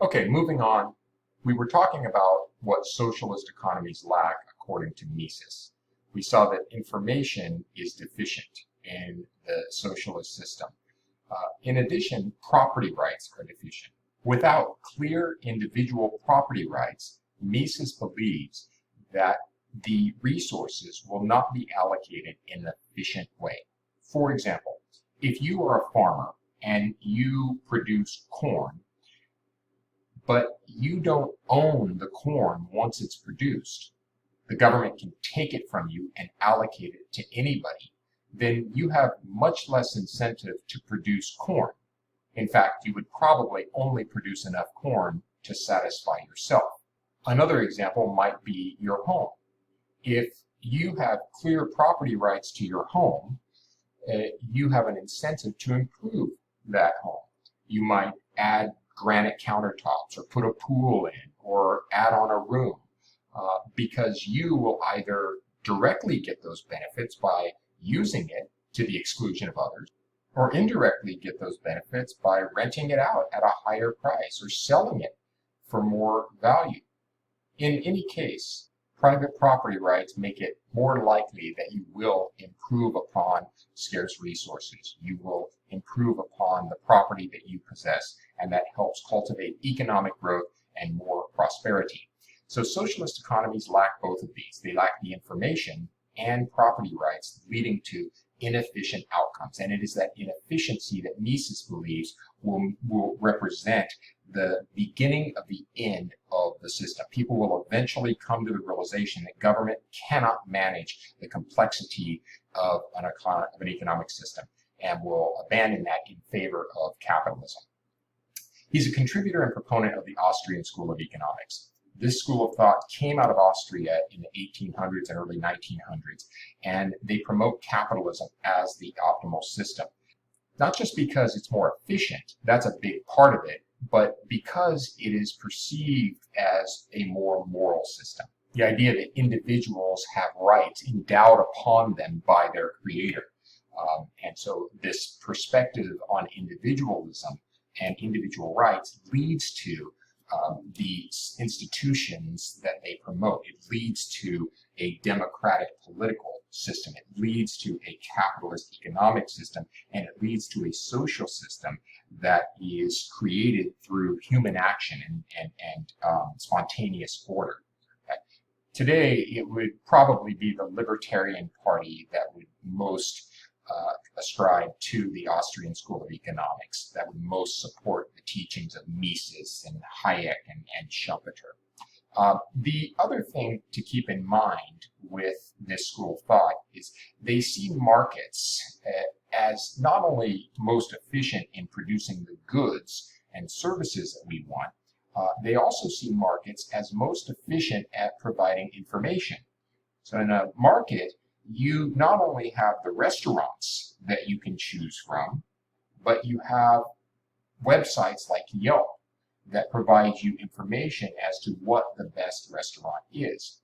Okay, moving on. We were talking about what socialist economies lack according to Mises. We saw that information is deficient in the socialist system. In addition, property rights are deficient. Without clear individual property rights, Mises believes that the resources will not be allocated in an efficient way. For example, if you are a farmer and you produce corn, but you don't own the corn once it's produced, the government can take it from you and allocate it to anybody, then you have much less incentive to produce corn. In fact, you would probably only produce enough corn to satisfy yourself. Another example might be your home. If you have clear property rights to your home, you have an incentive to improve that home. You might add granite countertops or put a pool in or add on a room because you will either directly get those benefits by using it to the exclusion of others, or indirectly get those benefits by renting it out at a higher price or selling it for more value. In any case, private property rights make it more likely that you will improve upon scarce resources. You will improve upon the property that you possess, and that helps cultivate economic growth and more prosperity. So socialist economies lack both of these. They lack the information and property rights, leading to inefficient outcomes. And it is that inefficiency that Mises believes will represent the beginning of the end of the system. People will eventually come to the realization that government cannot manage the complexity of an economic system and will abandon that in favor of capitalism. He's a contributor and proponent of the Austrian School of Economics. This school of thought came out of Austria in the 1800s and early 1900s, and they promote capitalism as the optimal system. Not just because it's more efficient, that's a big part of it, but because it is perceived as a more moral system. The idea that individuals have rights endowed upon them by their creator. And so this perspective on individualism and individual rights leads to the institutions that they promote. It leads to a democratic political system. It leads to a capitalist economic system, and it leads to a social system that is created through human action and spontaneous order. Okay. Today, it would probably be the Libertarian Party that would most ascribe to the Austrian School of Economics, that would most support the teachings of Mises and Hayek and Schumpeter. The other thing to keep in mind with this school of thought is they see markets as not only most efficient in producing the goods and services that we want, they also see markets as most efficient at providing information. So in a market, you not only have the restaurants that you can choose from, but you have websites like Yelp that provide you information as to what the best restaurant is.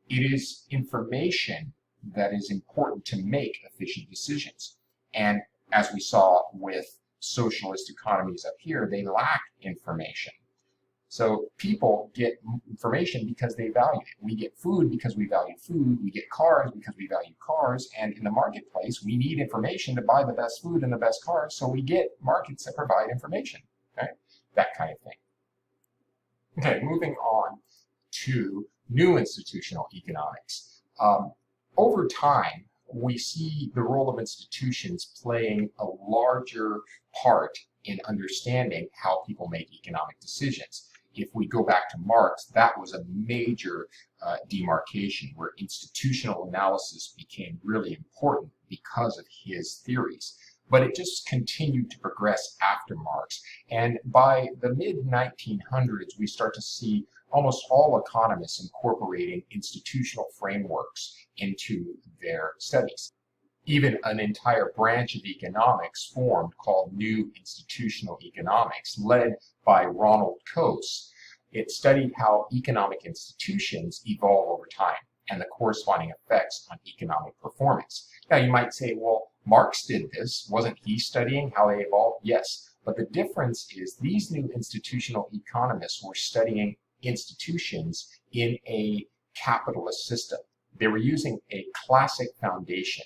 It is information that is important to make efficient decisions. And as we saw with socialist economies up here, they lack information. So people get information because they value it. We get food because we value food. We get cars because we value cars. And in the marketplace, we need information to buy the best food and the best cars. So we get markets that provide information, okay? That kind of thing. Okay, moving on to new institutional economics. Over time, we see the role of institutions playing a larger part in understanding how people make economic decisions. If we go back to Marx, that was a major demarcation where institutional analysis became really important because of his theories. But it just continued to progress after Marx. And by the mid-1900s, we start to see almost all economists incorporating institutional frameworks into their studies. Even an entire branch of economics formed called New Institutional Economics, led by Ronald Coase. It studied how economic institutions evolve over time and the corresponding effects on economic performance. Now you might say, well, Marx did this. Wasn't he studying how they evolved? Yes, But the difference is these new institutional economists were studying institutions in a capitalist system. They were using a classic foundation,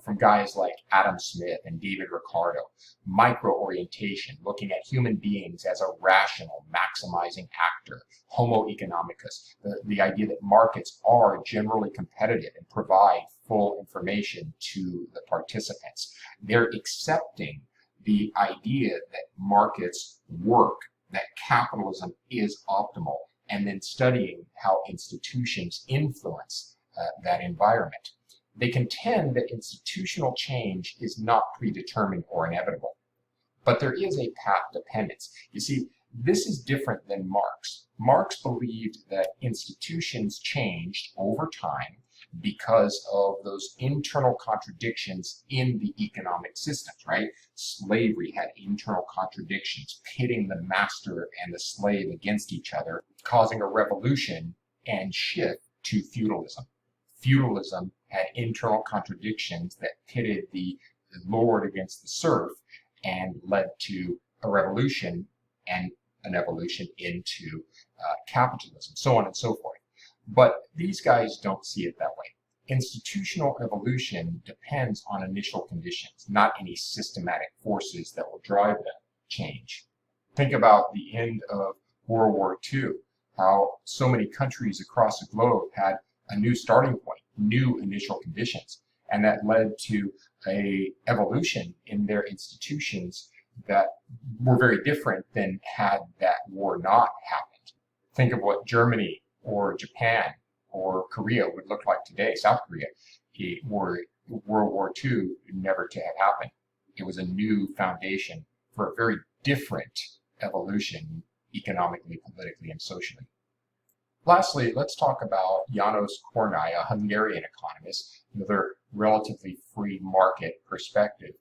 from guys like Adam Smith and David Ricardo, micro-orientation, looking at human beings as a rational, maximizing actor, homo economicus, the idea that markets are generally competitive and provide full information to the participants. They're accepting the idea that markets work, that capitalism is optimal, and then studying how institutions influence that environment. They contend that institutional change is not predetermined or inevitable, but there is a path dependence. You see, this is different than Marx. Marx believed that institutions changed over time because of those internal contradictions in the economic systems, right? Slavery had internal contradictions, pitting the master and the slave against each other, causing a revolution and shift to feudalism. Feudalism had internal contradictions that pitted the lord against the serf and led to a revolution and an evolution into capitalism, so on and so forth. But these guys don't see it that way. Institutional evolution depends on initial conditions, not any systematic forces that will drive that change. Think about the end of World War II, how so many countries across the globe had a new starting point, new initial conditions, and that led to a evolution in their institutions that were very different than had that war not happened. Think of what Germany or Japan or Korea would look like today, South Korea, were World War II never to have happened. It was a new foundation for a very different evolution economically, politically, and socially. Lastly, let's talk about János Kornai, a Hungarian economist, another relatively free market perspective.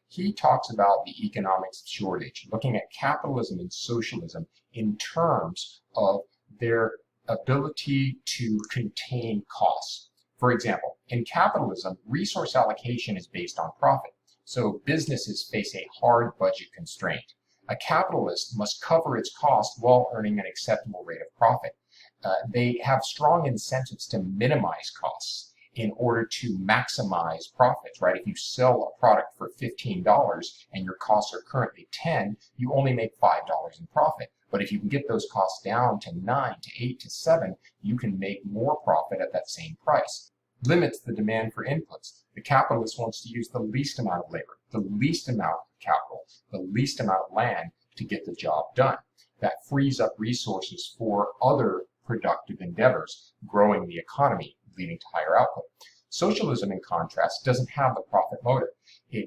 He talks about the economics of shortage, looking at capitalism and socialism in terms of their ability to contain costs. For example, in capitalism, resource allocation is based on profit, so businesses face a hard budget constraint. A capitalist must cover its costs while earning an acceptable rate of profit. They have strong incentives to minimize costs in order to maximize profits, right? If you sell a product for $15 and your costs are currently $10, you only make $5 in profit. But if you can get those costs down to 9 to 8 to 7, you can make more profit at that same price. Limits the demand for inputs. The capitalist wants to use the least amount of labor, the least amount of capital, the least amount of land to get the job done. That frees up resources for other productive endeavors, growing the economy, leading to higher output. Socialism, in contrast, doesn't have the profit motive.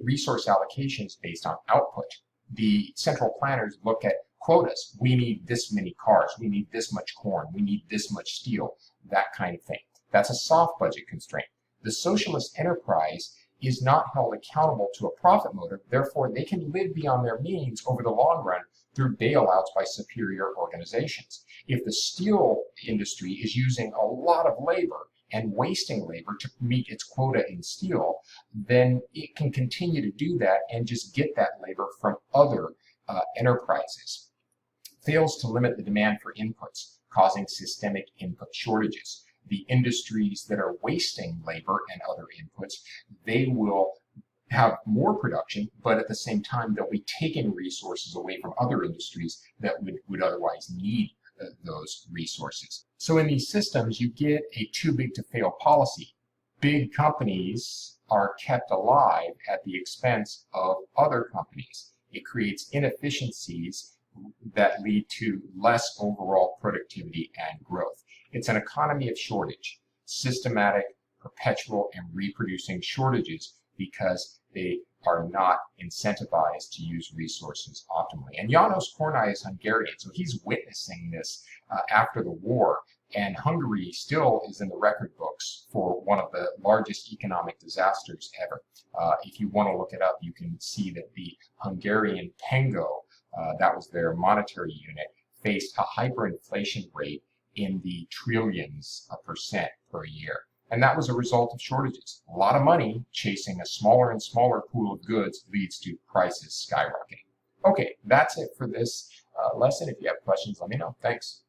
Resource allocation is based on output. The central planners look at quotas. We need this many cars. We need this much corn. We need this much steel, that kind of thing. That's a soft budget constraint. The socialist enterprise is not held accountable to a profit motive. Therefore, they can live beyond their means over the long run through bailouts by superior organizations. If the steel industry is using a lot of labor and wasting labor to meet its quota in steel, then it can continue to do that and just get that labor from other enterprises. Fails to limit the demand for inputs, causing systemic input shortages. The industries that are wasting labor and other inputs, they will have more production, but at the same time, they'll be taking resources away from other industries that would otherwise need those resources. So in these systems, you get a too big to fail policy. Big companies are kept alive at the expense of other companies. It creates inefficiencies that lead to less overall productivity and growth. It's an economy of shortage, systematic, perpetual, and reproducing shortages because they are not incentivized to use resources optimally. And János Kornai is Hungarian, so he's witnessing this after the war. And Hungary still is in the record books for one of the largest economic disasters ever. If you want to look it up, you can see that the Hungarian pengo, that was their monetary unit, faced a hyperinflation rate in the trillions of percent per year. And that was a result of shortages. A lot of money chasing a smaller and smaller pool of goods leads to prices skyrocketing. Okay, that's it for this lesson. If you have questions, let me know. Thanks.